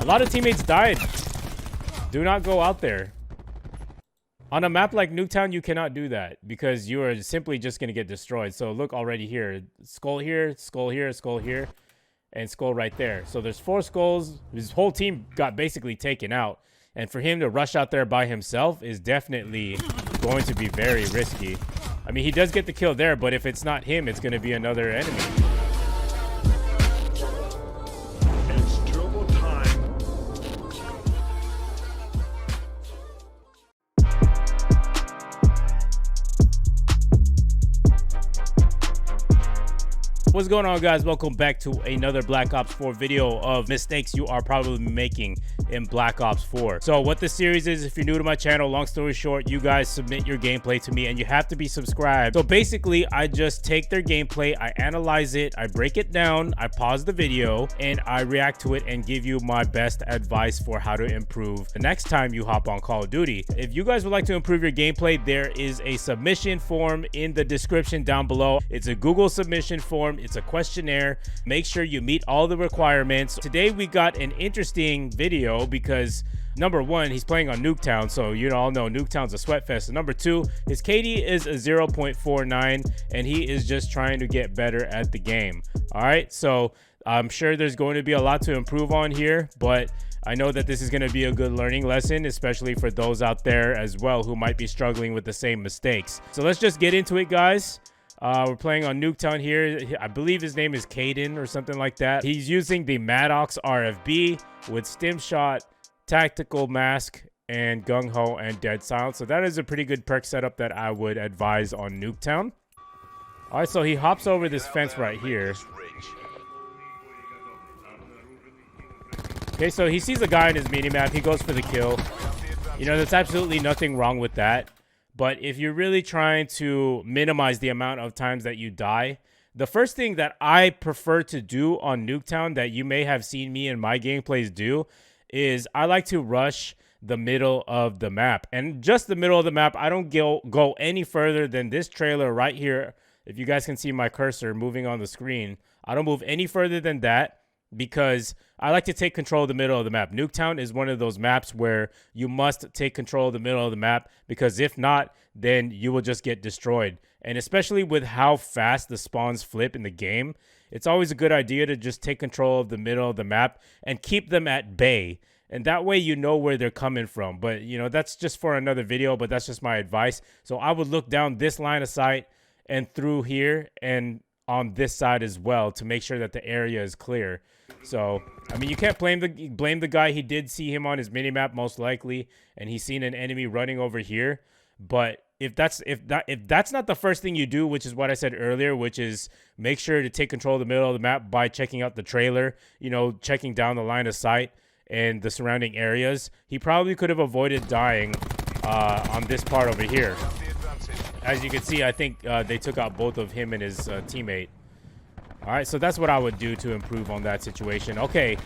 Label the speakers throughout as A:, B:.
A: A lot of teammates died. Do not go out there. On a map like Nuketown, you cannot do that because you are simply just going to get destroyed. So look already here. Skull here, skull here, skull here, and skull right there. So there's 4 skulls. His whole team got basically taken out. And for him to rush out there by himself is definitely going to be very risky. I mean, he does get the kill there, but if it's not him, it's going to be another enemy.
B: It's turbo time.
A: What's going on, guys? Welcome back to another Black Ops 4 video of mistakes you are probably making in Black Ops 4. So what this series is, if you're new to my channel, long story short, you guys submit your gameplay to me and you have to be subscribed. So basically, I just take their gameplay, I analyze it, I break it down, I pause the video, and I react to it and give you my best advice for how to improve the next time you hop on Call of Duty. If you guys would like to improve your gameplay, there is a submission form in the description down below. It's a Google submission form. It's a questionnaire. Make sure you meet all the requirements. Today we got an interesting video because number one, he's playing on Nuketown, so you all know Nuketown's a sweat fest. And number two, his KD is a 0.49 and he is just trying to get better at the game. All right, so I'm sure there's going to be a lot to improve on here, but I know that this is going to be a good learning lesson, especially for those out there as well who might be struggling with the same mistakes. So let's just get into it, guys. We're playing on Nuketown here. I believe his name is Caden or something like that. He's using the Maddox RFB with Stim Shot, Tactical Mask, and Gung Ho and Dead Silence. So that is a pretty good perk setup that I would advise on Nuketown. All right, so he hops over this fence right here. Okay, so he sees a guy in his minimap. He goes for the kill. You know, there's absolutely nothing wrong with that. But if you're really trying to minimize the amount of times that you die, the first thing that I prefer to do on Nuketown that you may have seen me in my gameplays do is I like to rush the middle of the map. And just the middle of the map, I don't go any further than this trailer right here. If you guys can see my cursor moving on the screen, I don't move any further than that, because I like to take control of the middle of the map. Nuketown is one of those maps where you must take control of the middle of the map, because if not, then you will just get destroyed. And especially with how fast the spawns flip in the game, it's always a good idea to just take control of the middle of the map and keep them at bay. And that way you know where they're coming from. But, you know, that's just for another video, but that's just my advice. So I would look down this line of sight and through here and on this side as well to make sure that the area is clear. So, I mean, you can't blame the guy. He did see him on his minimap most likely, and he's seen an enemy running over here. But if that's not the first thing you do, which is what I said earlier, which is make sure to take control of the middle of the map by checking out the trailer, you know, checking down the line of sight and the surrounding areas, he probably could have avoided dying on this part over here. As you can see, I think they took out both of him and his teammate. All right, so that's what I would do to improve on that situation. Okay,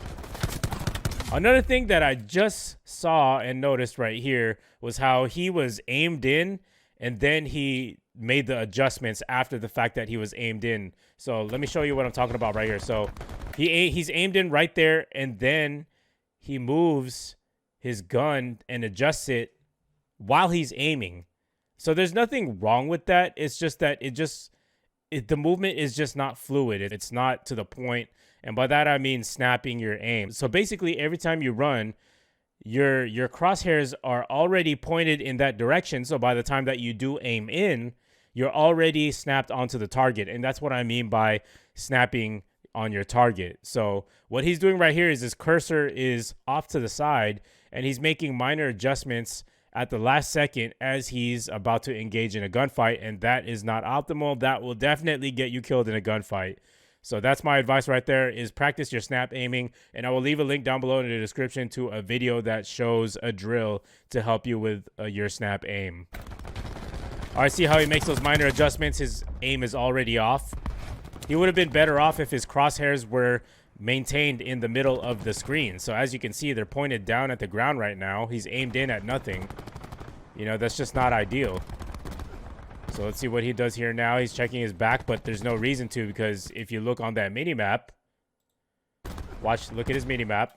A: another thing that I just saw and noticed right here was how he was aimed in, and then he made the adjustments after the fact that he was aimed in. So let me show you what I'm talking about right here. So he's aimed in right there, and then he moves his gun and adjusts it while he's aiming. So there's nothing wrong with that. It's just that the movement is just not fluid. It's not to the point. And by that, I mean snapping your aim. So basically, every time you run, your crosshairs are already pointed in that direction. So by the time that you do aim in, you're already snapped onto the target. And that's what I mean by snapping on your target. So what he's doing right here is his cursor is off to the side, and he's making minor adjustments at the last second as he's about to engage in a gunfight, and that is not optimal. That will definitely get you killed in a gunfight. So that's my advice right there, is practice your snap aiming, and I will leave a link down below in the description to a video that shows a drill to help you with your snap aim. All right, see how he makes those minor adjustments? His aim is already off. He would have been better off if his crosshairs were maintained in the middle of the screen. So as you can see, they're pointed down at the ground right now. He's aimed in at nothing. You know, that's just not ideal. So let's see what he does here now. He's checking his back, but there's no reason to, because if you look on that minimap, look at his minimap.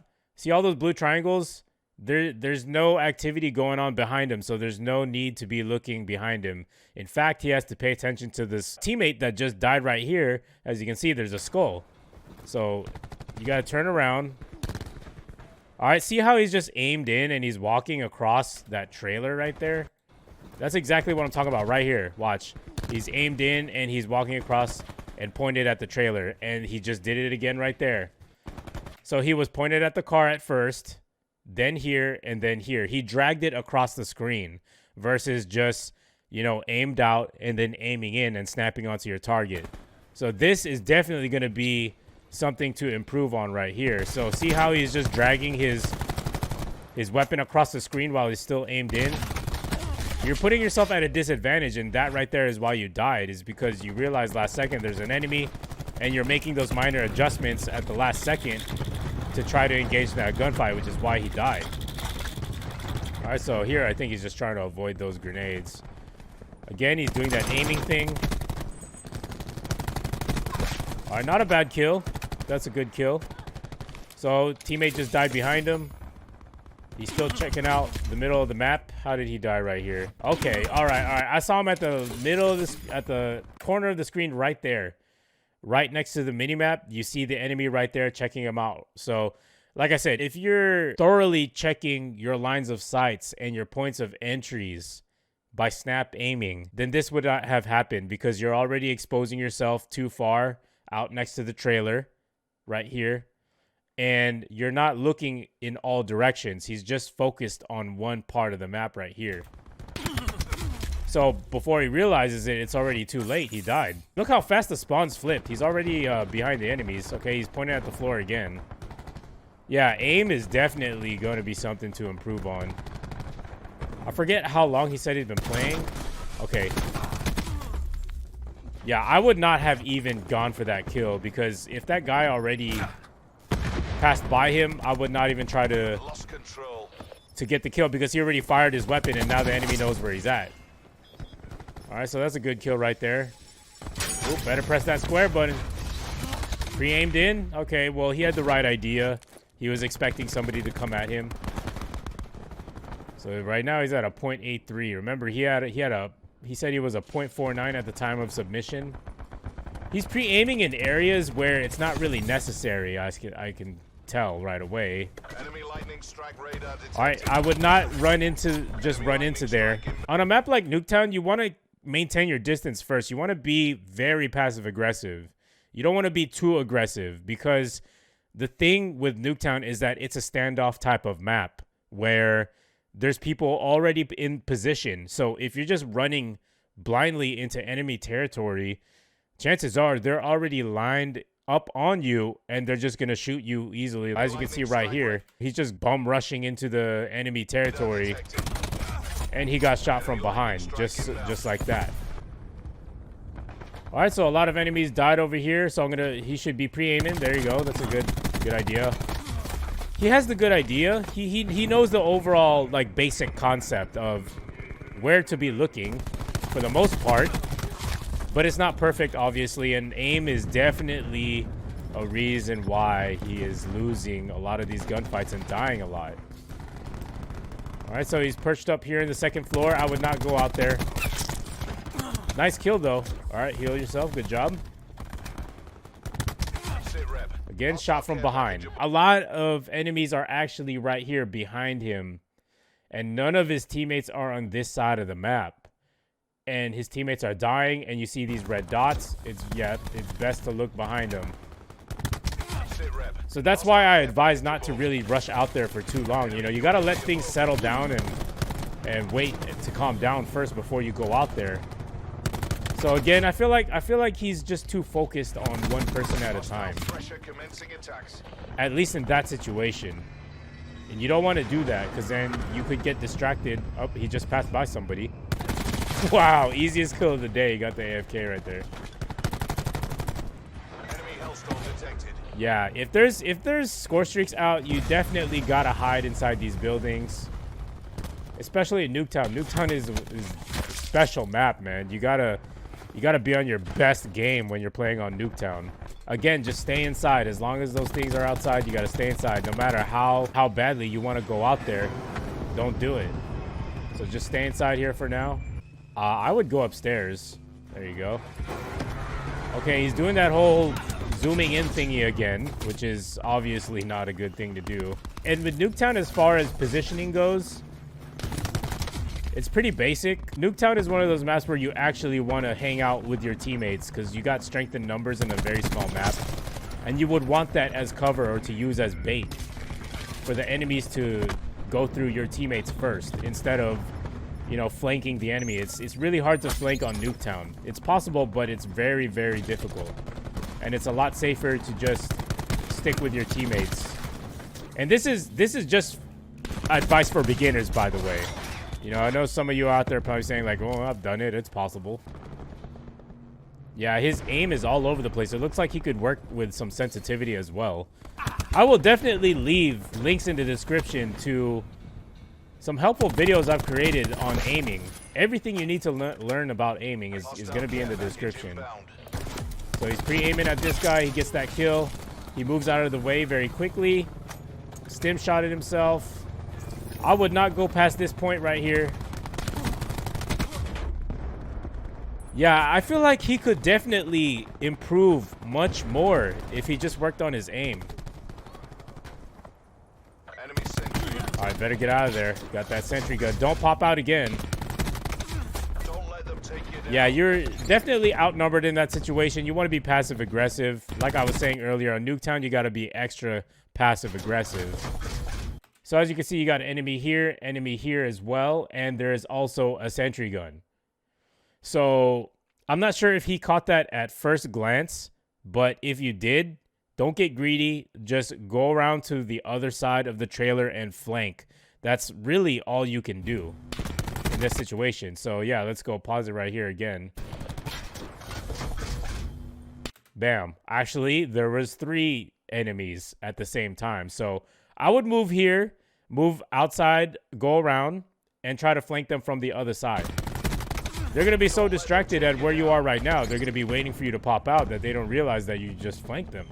A: See all those blue triangles? There's no activity going on behind him, so there's no need to be looking behind him. In fact, he has to pay attention to this teammate that just died right here. As you can see, there's a skull. So you got to turn around. All right, see how he's just aimed in and he's walking across that trailer right there? That's exactly what I'm talking about right here. Watch. He's aimed in and he's walking across and pointed at the trailer. And he just did it again right there. So he was pointed at the car at first, then here, and then here. He dragged it across the screen versus just, you know, aimed out and then aiming in and snapping onto your target. So this is definitely going to be something to improve on right here. So see how he's just dragging his weapon across the screen while he's still aimed in? You're putting yourself at a disadvantage, and that right there is why you died, is because you realized last second there's an enemy and you're making those minor adjustments at the last second to try to engage that gunfight, which is why he died. All right, so here I think he's just trying to avoid those grenades. Again, he's doing that aiming thing. All right, not a bad kill. That's a good kill. So teammate just died behind him. He's still checking out the middle of the map. How did he die right here? Okay, all right. I saw him at the middle of this, at the corner of the screen right there. Right next to the minimap, you see the enemy right there checking him out. So, like I said, if you're thoroughly checking your lines of sights and your points of entries by snap aiming, then this would not have happened because you're already exposing yourself too far out next to the trailer right here. And you're not looking in all directions. He's just focused on one part of the map right here. So before he realizes it, it's already too late. He died. Look how fast the spawns flipped. He's already behind the enemies. Okay, he's pointing at the floor again. Yeah, aim is definitely going to be something to improve on. I forget how long he said he'd been playing. Okay. Yeah, I would not have even gone for that kill because if that guy already passed by him, I would not even try to get the kill because he already fired his weapon and now the enemy knows where he's at. All right, so that's a good kill right there. Ooh, better press that square button. Pre-aimed in. Okay, well, he had the right idea. He was expecting somebody to come at him. So right now he's at a 0.83. Remember, he said he was a 0.49 at the time of submission. He's pre-aiming in areas where it's not really necessary. I can tell right away.
B: Enemy lightning strike radar detected.
A: All right, I would not run into there. On a map like Nuketown, you want to maintain your distance first. You want to be very passive aggressive. You don't want to be too aggressive because the thing with Nuketown is that it's a standoff type of map where there's people already in position. So if you're just running blindly into enemy territory, chances are they're already lined up on you and they're just going to shoot you easily. As you can see right here, he's just bum rushing into the enemy territory and he got shot from behind just like that. All right, so a lot of enemies died over here, so he should be pre-aiming. There you go. That's a good idea. He has the good idea. He knows the overall like basic concept of where to be looking for the most part. But it's not perfect, obviously, and aim is definitely a reason why he is losing a lot of these gunfights and dying a lot. All right, so he's perched up here in the second floor. I would not go out there. Nice kill, though. All right, heal yourself. Good job. Again, shot from behind. A lot of enemies are actually right here behind him, and none of his teammates are on this side of the map. And his teammates are dying, and you see these red dots. It's best to look behind them. So that's why I advise not to really rush out there for too long. You know, you got to let things settle down and wait to calm down first before you go out there. So again, I feel like he's just too focused on one person at a time. At least in that situation. And you don't want to do that because then you could get distracted. Oh, he just passed by somebody. Wow, easiest kill of the day. He got the AFK right there. Yeah, if there's score streaks out, you definitely gotta hide inside these buildings. Especially in Nuketown. Nuketown is a special map, man. You gotta You got to be on your best game when you're playing on Nuketown. Again, just stay inside. As long as those things are outside, you got to stay inside. No matter how badly you want to go out there, don't do it. So just stay inside here for now. I would go upstairs. There you go. Okay, he's doing that whole zooming in thingy again, which is obviously not a good thing to do. And with Nuketown, as far as positioning goes, it's pretty basic. Nuketown is one of those maps where you actually want to hang out with your teammates because you got strength in numbers in a very small map. And you would want that as cover or to use as bait for the enemies to go through your teammates first instead of, you know, flanking the enemy. It's really hard to flank on Nuketown. It's possible, but it's very, very difficult. And it's a lot safer to just stick with your teammates. And this is just advice for beginners, by the way. You know, I know some of you out there probably saying like, oh, I've done it. It's possible. Yeah, his aim is all over the place. It looks like he could work with some sensitivity as well. I will definitely leave links in the description to some helpful videos I've created on aiming. Everything you need to learn about aiming is going to be in the description. So he's pre-aiming at this guy. He gets that kill. He moves out of the way very quickly. Stim shotted himself. I would not go past this point right here. Yeah, I feel like he could definitely improve much more if he just worked on his aim. All right, better get out of there. Got that sentry gun. Don't pop out again. Yeah, you're definitely outnumbered in that situation. You want to be passive aggressive. Like I was saying earlier, on Nuketown, you got to be extra passive aggressive. So as you can see, you got an enemy here as well, and there is also a sentry gun. So I'm not sure if he caught that at first glance, but if you did, don't get greedy. Just go around to the other side of the trailer and flank. That's really all you can do in this situation. So yeah, let's go pause it right here again. Bam. Actually, there was 3 enemies at the same time. So I would move here, move outside, go around, and try to flank them from the other side. They're going to be so distracted at where you are right now. They're going to be waiting for you to pop out that they don't realize that you just flanked them.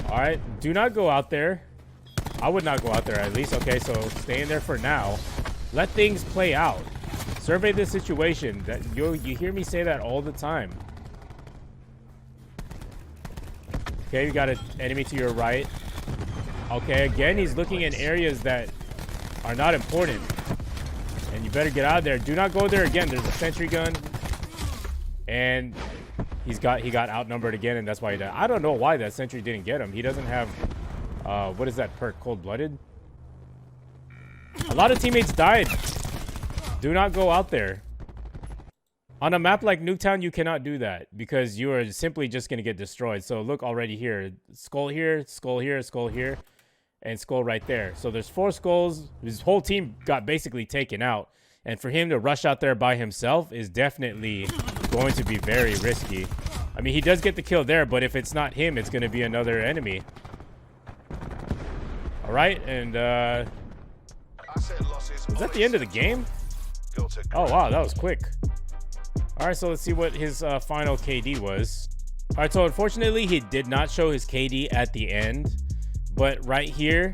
A: All right. Do not go out there. I would not go out there at least. Okay, so stay in there for now. Let things play out. Survey the situation. That you hear me say that all the time. Okay, you got an enemy to your right. Okay, again, he's looking in areas that are not important. And you better get out of there. Do not go there again. There's a sentry gun. And he got outnumbered again, and that's why he died. I don't know why that sentry didn't get him. He doesn't have, what is that perk? Cold-blooded? A lot of teammates died. Do not go out there. On a map like Nuketown, you cannot do that because you are simply just going to get destroyed. So look already here. Skull here, skull here, skull here, and skull right there. So there's 4 skulls. His whole team got basically taken out. And for him to rush out there by himself is definitely going to be very risky. I mean, he does get the kill there, but if it's not him, it's going to be another enemy. All right, and was that the end of the game? Oh, wow, that was quick. All right, so let's see what his final KD was. All right, so unfortunately, he did not show his KD at the end. But right here,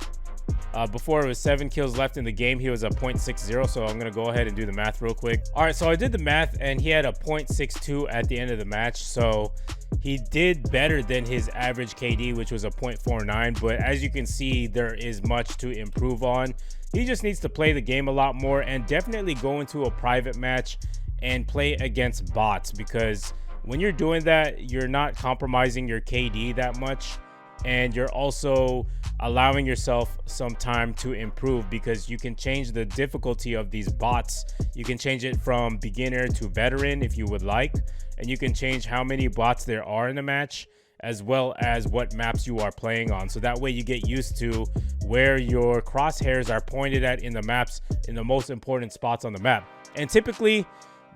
A: before it was 7 kills left in the game, he was a 0.60. So I'm going to go ahead and do the math real quick. All right, so I did the math, and he had a 0.62 at the end of the match. So he did better than his average KD, which was a 0.49. But as you can see, there is much to improve on. He just needs to play the game a lot more and definitely go into a private match and play against bots, because when you're doing that, you're not compromising your KD that much, and you're also allowing yourself some time to improve, because you can change the difficulty of these bots. You can change it from beginner to veteran if you would like, and you can change how many bots there are in the match, as well as what maps you are playing on. So that way you get used to where your crosshairs are pointed at in the maps, in the most important spots on the map. And typically,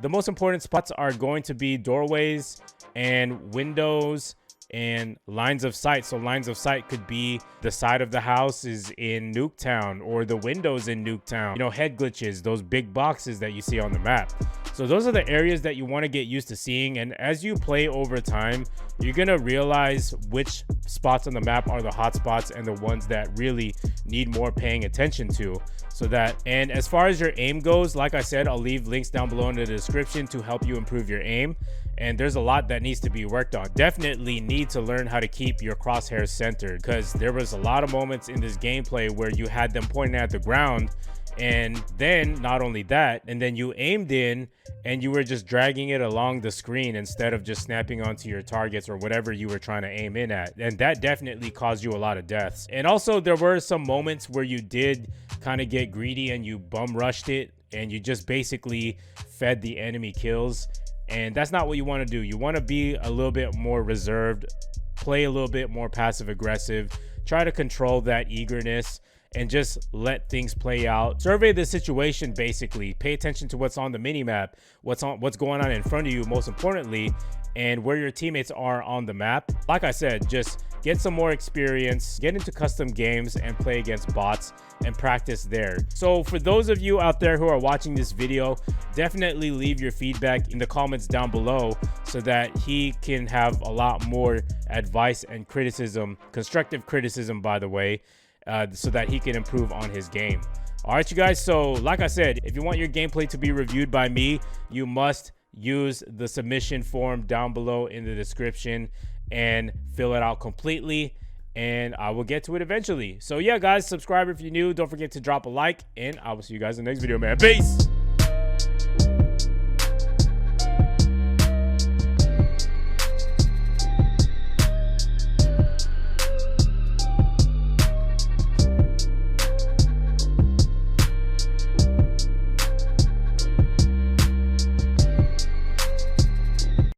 A: the most important spots are going to be doorways and windows and lines of sight. So lines of sight could be the side of the house is in Nuketown or the windows in Nuketown. You know, head glitches, those big boxes that you see on the map. So those are the areas that you want to get used to seeing. And as you play over time, you're going to realize which spots on the map are the hot spots and the ones that really need more paying attention to. So that, and as far as your aim goes, like I said, I'll leave links down below in the description to help you improve your aim. And there's a lot that needs to be worked on. Definitely need to learn how to keep your crosshairs centered, because there was a lot of moments in this gameplay where you had them pointing at the ground, and then not only that, and then you aimed in and you were just dragging it along the screen instead of just snapping onto your targets or whatever you were trying to aim in at. And that definitely caused you a lot of deaths. And also there were some moments where you did kind of get greedy and you bum rushed it and you just basically fed the enemy kills. And that's not what you want to do. You want to be a little bit more reserved, play a little bit more passive aggressive, try to control that eagerness and just let things play out. Survey the situation, basically. Pay attention to what's on the minimap, what's going on in front of you, most importantly, and where your teammates are on the map. Like I said, just get some more experience, get into custom games and play against bots and practice there. So for those of you out there who are watching this video, definitely leave your feedback in the comments down below so that he can have a lot more advice and criticism, constructive criticism, by the way, so that he can improve on his game. All right, you guys. So like I said, if you want your gameplay to be reviewed by me, you must use the submission form down below in the description and fill it out completely, and I will get to it eventually. So yeah, guys, subscribe if you're new. Don't forget to drop a like, and I will see you guys in the next video, man. Peace.